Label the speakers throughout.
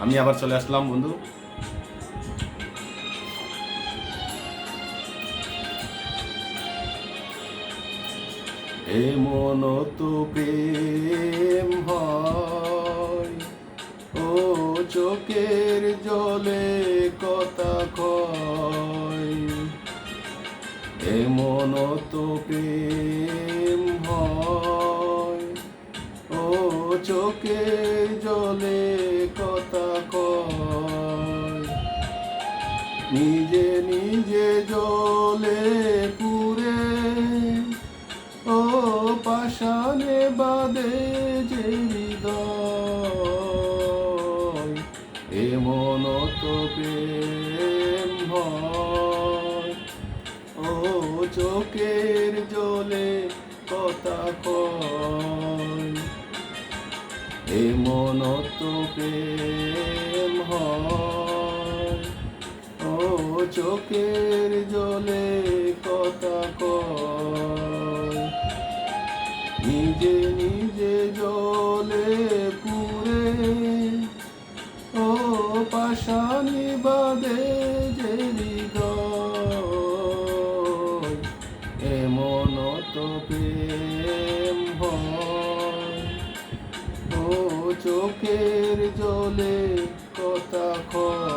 Speaker 1: আমি আবার চলে আসলাম বন্ধু। এমন তো প্রেম হয়, ও চোখের জলে কথা কয়। এমন তো প্রেম হয়, ও চোখের জলে কথা কয়। নিজে নিজে জলে পুরে, ও পাষাণে বাঁধে যে হৃদয়। এমন তো প্রেম হয়, ও চোখের জলে কথা কয়। এমন তো প্রেম হয়, ও চোখের জলে কথা কয়। নিজে নিজে জলে পুরে, ও পাষাণে বাঁধে যে হৃদয়। এমন তো প্রেম হয়, ও চোখের জলে কথা কয়।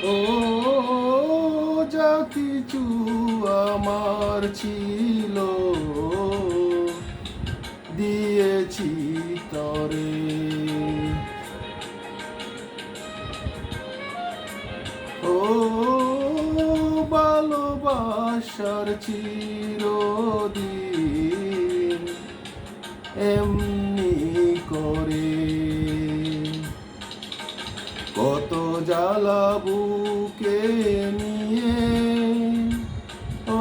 Speaker 1: ও যা কিছু আমার ছিল, দিয়েছি তরে। ও ভালোবাসার চিরদিন এমনি করে। কত জ্বালা বুকে নিয়ে, ও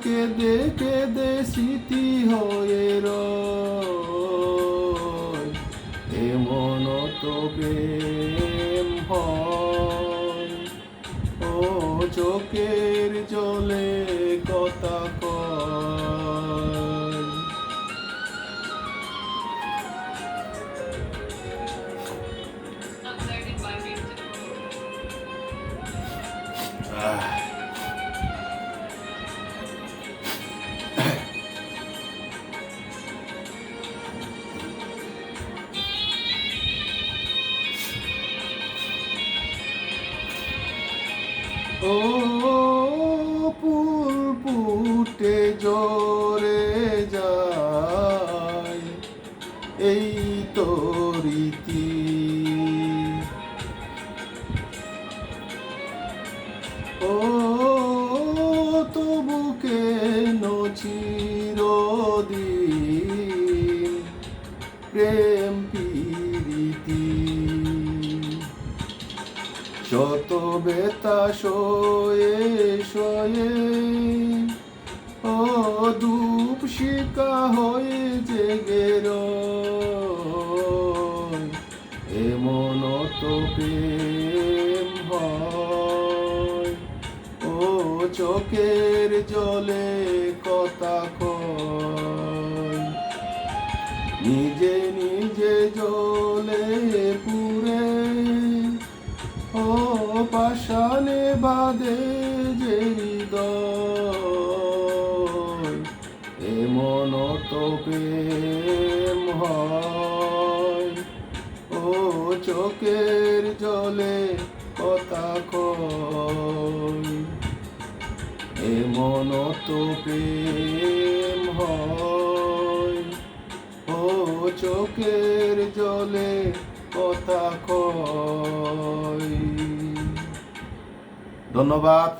Speaker 1: কেঁদে কেঁদে স্মৃতি হয়ে রয়। এমন তো প্রেম হয়, ও চোখের জলে কথা কয়। ও ফুল ফুটে ঝরে যায়, এই তো রীতি। ও তবু কেন চিরদিন প্রেম প্রীতি। যত বেতা শোয়ে শোয়ে, ও ধূপ শিকা হয়ে জেগে রয়। এমন তো প্রেম হয়, ও চোখের জলে কথা কয়। নিজে নিজে জলে পুরে, ও পাষাণে বাঁধে যে হৃদয়। এমন তো প্রেম হয়, ও চোখের জলে কথা কয়। এমন তো প্রেম হয়, ও চোখের জলে কথা কয়। ধন্যবাদ।